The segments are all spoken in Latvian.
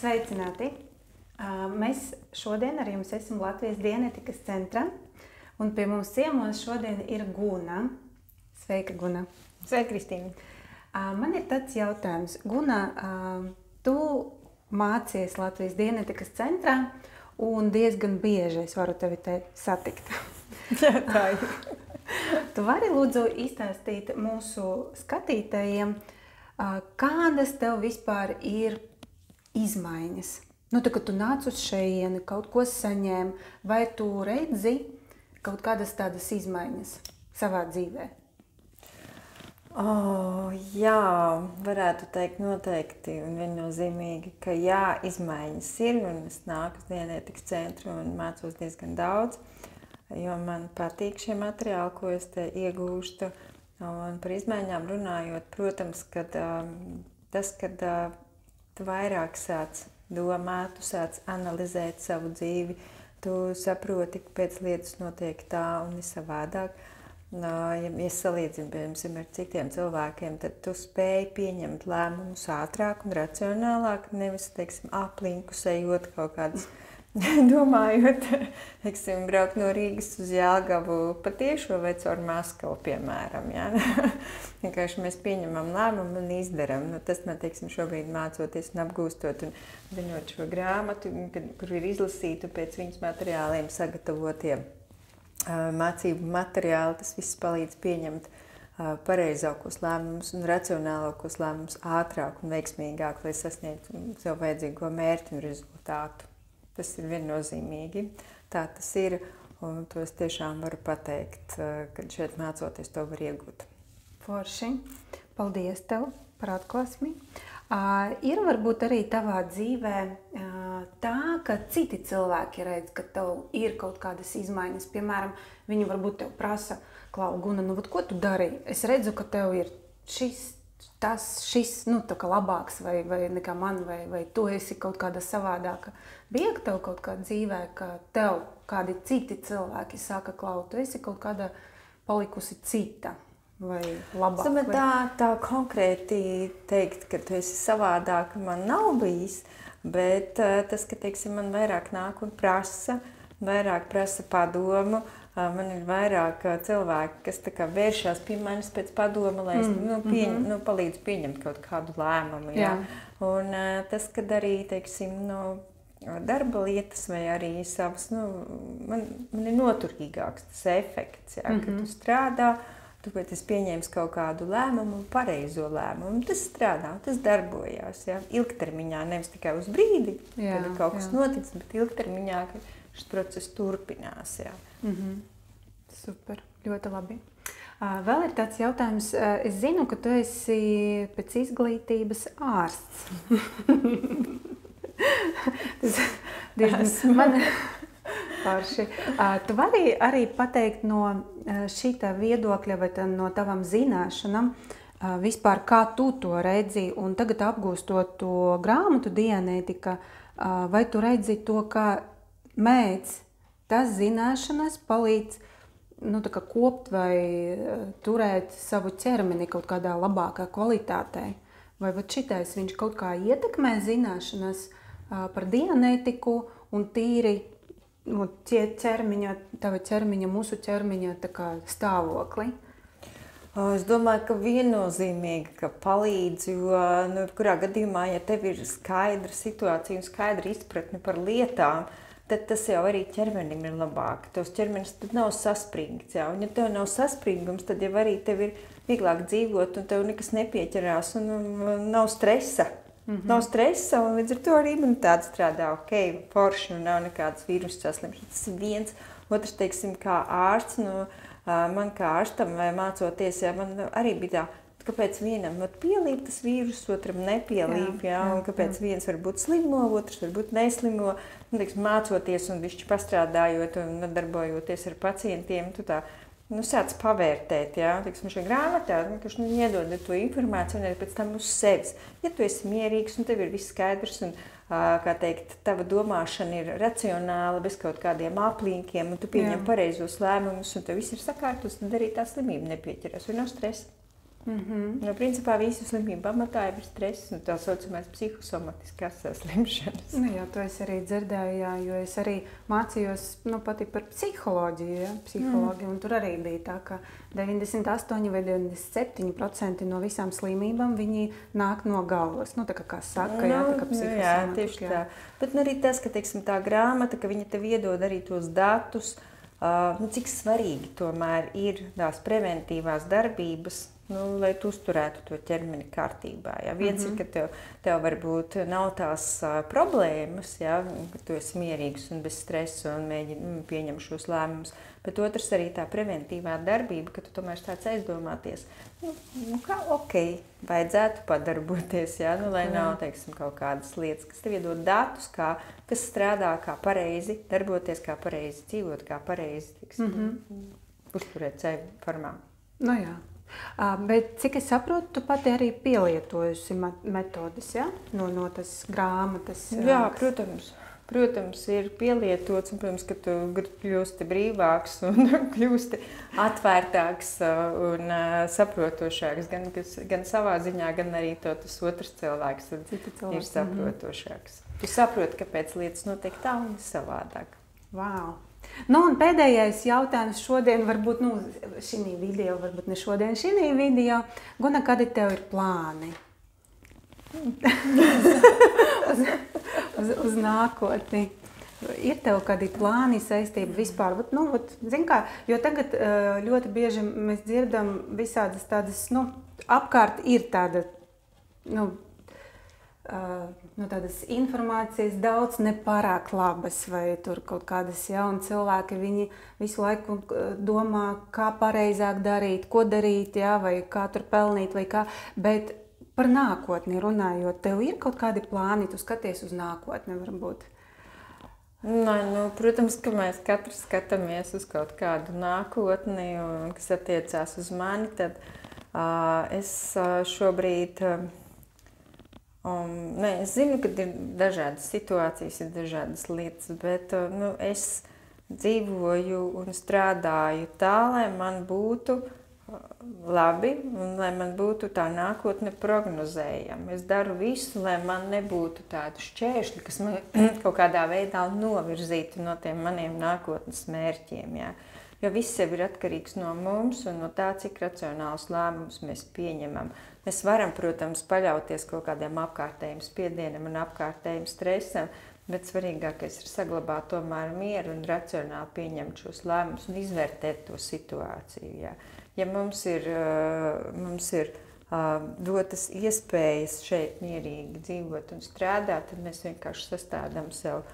Sveicināti! Mēs šodien ar jums esam Latvijas Dianētikas centrā, un pie mums ciemos šodien ir Guna. Sveika, Guna! Sveika, Kristīna! Man ir tāds jautājums. Guna, tu mācies Latvijas Dianētikas centrā, un diezgan bieži es varu tevi te satikt. Jā, tā ir. Tu vari lūdzu izstāstīt mūsu skatītājiem, kādas tev vispār ir izmaiņas? Tā, kad tu nāc uz šejieni, kaut ko saņēmi, vai tu redzi kaut kādas tādas izmaiņas savā dzīvē? Jā, varētu teikt noteikti un viennozīmīgi, ka jā, izmaiņas ir, un es nāku uz Dianētikas centru un mācos diezgan daudz, jo man patīk šie materiāli, ko es te iegūstu. Un par izmaiņām runājot, protams, kad tu vairāk sāc domāt, tu sāc analizēt savu dzīvi, tu saproti, ka pēc lietas notiek tā un ir savādāk. Ja salīdzinu, piemēram, ar citiem cilvēkiem, tad tu spēj pieņemt lēmumus ātrāk un racionālāk, nevis, teiksim, aplinkus ejot kaut kādas, domājot, teiksim, braukt no Rīgas uz Jelgavu pa tiešo vai caur Maskavu, piemēram, jā. Vienkārši mēs pieņemam lēmumu un izdaram. Tas man, teiksim, šobrīd mācoties un apgūstot un zinot šo grāmatu, kur ir izlasītu pēc viņas materiāliem sagatavotie mācību materiāli, tas viss palīdz pieņemt pareizākos lēmumus un racionālākos lēmumus ātrāk un veiksmīgāk, lai sasniegtu sev vajadzīgo mērķi un rezultātu. Tas ir viennozīmīgi. Tā tas ir, un to es tiešām varu pateikt, kad šeit mācoties to var iegūt. Forši. Paldies tev par atklāsmi. Ir varbūt arī tavā dzīvē tā, ka citi cilvēki redz, ka tev ir kaut kādas izmaiņas. Piemēram, viņi varbūt tev prasa, Klau, Guna, ko tu dari? Es redzu, ka tev ir šis, tā kā labāks vai nekā man, vai tu esi kaut kāda savādāka. Bija tev kaut kā dzīvē, ka tev kādi citi cilvēki saka, Klau, tu esi kaut kāda palikusi cita vai labāka? Es domāju, tā konkrēti teikt, ka tu esi savādāka, man nav bijis, bet tas, ka, teiksim, man vairāk nāk un vairāk prasa padomu, man ir vairāk cilvēki, kas tā kā vēršās pie manis pēc padoma, lai es palīdzu pieņemt kaut kādu lēmumu. Jā. Un tas, kad arī, teiksim, darba lietas vai arī savas, man ir noturīgāks tas efekts, jā, kad tu strādā, tāpēc es pieņēmu kaut kādu lēmumu, pareizo lēmumu. Tas strādā, tas darbojās, jā, ilgtermiņā, nevis tikai uz brīdi, kad ir kaut kas noticis, bet ilgtermiņā, ka šis process turpinās, jā. Super, ļoti labi. Vēl ir tāds jautājums. Es zinu, ka tu esi pēc izglītības ārsts. Man pārši. Tu vari arī pateikt no šīta viedokļa vai no tavam zināšanam, vispār kā tu to redzi, un tagad apgūstot to grāmatu Dianētika, vai tu redzi to, kā mēdz tas zināšanas palīdz kopt vai turēt savu ķermeni kaut kādā labākā kvalitātē? Vai šitais viņš kaut kā ietekmē zināšanas par dianētiku un tīri tava ķermeņa, mūsu ķermeņa stāvokli? Es domāju, ka viennozīmīgi, ka palīdz, jo kurā gadījumā, ja tev ir skaidra situācija un skaidra izpratne par lietām, tad tas jau arī ķermenim ir labāk. Tos ķermenis tad nav saspringts, jā. Un ja tev nav saspringums, tad jau arī tev ir vieglāk dzīvot un tev nekas nepieķerās un nav stresa. Nav stresa un līdz ar to arī imunitāte strādā forši un nav nekādas vīrusu saslimšanas. Tas ir viens. Otrs, teiksim, kā ārsts, man kā ārstam vai mācoties, jā, man arī bija tā, kāpēc vienam pielīp tas vīrus, otram nepielīp, jā, un kāpēc viens varbūt slimo, otrs varbūt neslimo. Teiksim, mācoties un višķi pastrādājot un darbojoties ar pacientiem, tu tā sāc pavērtēt, jā. Teiksim, šajā grāmatā, kas iedod to informāciju un arī pēc tam uz sevis. Ja tu esi mierīgs un tev ir viss skaidrs un, kā teikt, tava domāšana ir racionāla, bez kaut kādiem aplinkiem, un tu pieņem pareizos lēmumus un tev viss ir sakārtos, tad arī tā slimība nepieķeras, vai nav stresa. Principā visu slimību pamatā ir stress un tā saucamais psihosomatiskās slimšanas. Jā, to es arī dzirdēju, jā, jo es arī mācījos pati par psiholoģiju, ja, un tur arī bija tā, ka 98 vai 97% no visām slimībām viņi nāk no galvas. Tā kā saka, tā kā psihosomatika. Jā, tieši tā. Bet arī tas, ka, teiksim, tā grāmata, ka viņa tev iedod arī tos datus, cik svarīgi tomēr ir tās preventīvās darbības, lai tu uzturētu to ķermeni kārtībā. Ja? Viens ir, ka tev varbūt nav tās problēmas, ja? Ka tu esi mierīgs un bez stresa un pieņem šos lēmumus, bet otrs arī tā preventīvā darbība, ka tu tomēr tāds aizdomāties, kā vajadzētu padarboties, ja? Lai nav, teiksim, kaut kādas lietas, kas tev iedod datus, kas strādā kā pareizi, darboties kā pareizi, dzīvot kā pareizi, teiksim, uzturēt sevi formā. Jā. Bet, cik es saprotu, tu pati arī pielietojusi metodas, ja? No tas grāmatas. Jā, protams, ir pielietots, un, protams, ka tu kļūsti brīvāks un kļūsti atvērtāks un saprotošāks, gan savā ziņā, gan arī tas otrs cilvēks ir saprotošāks. Tu saproti, kāpēc lietas notiek tā un savādāk. Wow! Un pēdējais jautājums šodien, varbūt šī video, varbūt ne šodien, šī video. Guna, kādi tev ir plāni? uz nākotni. Ir tev kādi plāni saistība vispār? Zin kā, jo tagad ļoti bieži mēs dzirdam visādas tādas, apkārt ir tāda, tādas informācijas daudz nepārāk labas, vai tur kaut kādas jauni cilvēki, viņi visu laiku domā, kā pareizāk darīt, ko darīt, jā, vai kā tur pelnīt, vai kā, bet par nākotni runājot, tev ir kaut kādi plāni, tu skaties uz nākotni varbūt? Protams, ka mēs katrs skatāmies uz kaut kādu nākotni, kas attiecās uz mani, tad es šobrīd... es zinu, ka ir dažādas situācijas, ir dažādas lietas, bet es dzīvoju un strādāju tā, lai man būtu labi un lai man būtu tā nākotne prognozējama. Es daru visu, lai man nebūtu tādu šķēršļu, kas man kaut kādā veidā novirzītu no tiem maniem nākotnes mērķiem. Jā. Jo viss jau ir atkarīgs no mums un no tā, cik racionālus lēmumus mēs pieņemam. Mēs varam, protams, paļauties kaut kādiem apkārtējiem spiedienam un apkārtējiem stresam, bet svarīgākais ir saglabāt tomēr mieru un racionāli pieņemt šos lēmumus un izvērtēt to situāciju. Jā. Ja mums ir dotas iespējas šeit mierīgi dzīvot un strādāt, tad mēs vienkārši sastādām sev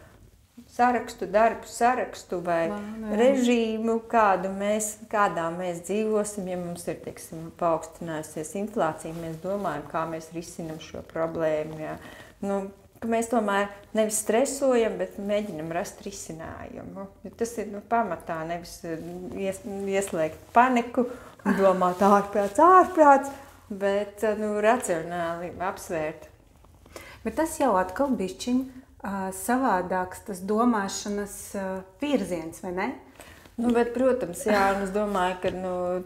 darbu sarakstu vai režīmu, kādā mēs dzīvosim. Ja mums ir, teiksim, paaugstinājusies inflācija, mēs domājam, kā mēs risinam šo problēmu. Jā. Ka mēs tomēr nevis stresojam, bet mēģinam rast risinājumu. Tas ir pamatā, nevis ieslēgt paniku un domāt ārprāts, bet racionāli apsvērt. Bet tas jau atkal bišķiņ savādāks tas domāšanas virziens, vai ne? Bet, protams, jā, un es domāju, ka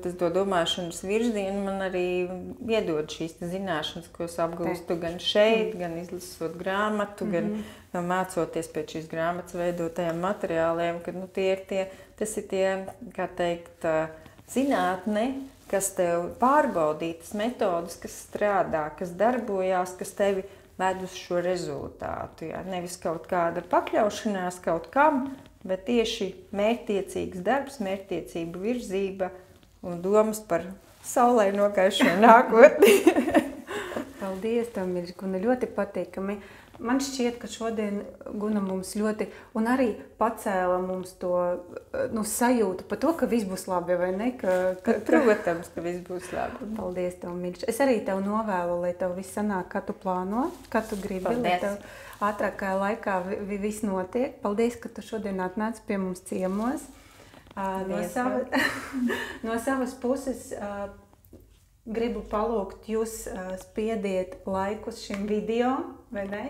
tas domāšanas virzienu man arī iedod šīs zināšanas, ko es apgūstu gan šeit, gan izlasot grāmatu, gan mācoties pēc šīs grāmatas veidotajiem materiāliem, ka tas ir tie, kā teikt, zinātne, kas tev pārbaudītas metodas, kas strādā, kas darbojās, kas tevi ved uz šo rezultātu. Jā. Nevis kaut kāda pakļaušanās kaut kam, bet tieši mērķtiecīgs darbs, mērķtiecība virzība un domas par saulē nogājušo nākotni. Paldies, tev, Guna, ļoti patīkami. Man šķiet, ka šodien Guna mums ļoti, un arī pacēla mums to sajūtu par to, ka viss būs labi, vai ne? Protams, ka viss būs labi. Paldies, tev, mīļš. Es arī tev novēlu, lai tev viss sanāk, kā tu plāno, kā tu gribi. Paldies. Lai tev ātrākajā laikā viss notiek. Paldies, ka tu šodien atnāc pie mums ciemos. No savas puses gribu palūgt jūs spiediet laikus šim video, vai ne?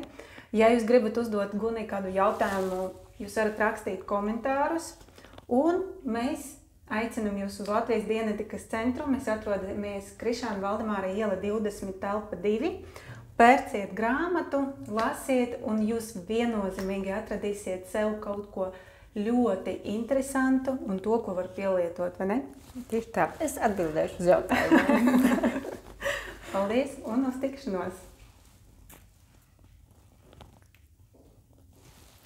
Ja jūs gribat uzdot Gunai kādu jautājumu, jūs varat rakstīt komentārus, un mēs aicinam jūs uz Latvijas dienetikas centru. Mēs atrodamies Krišāna Valdemāra iela 20 telpa 2. Pērciet grāmatu, lasiet, un jūs viennozīmīgi atradīsiet sev kaut ko ļoti interesantu un to, ko var pielietot, vai ne? Tieši tā. Es atbildēšu uz jautājumu. Paldies un uz tikšanos!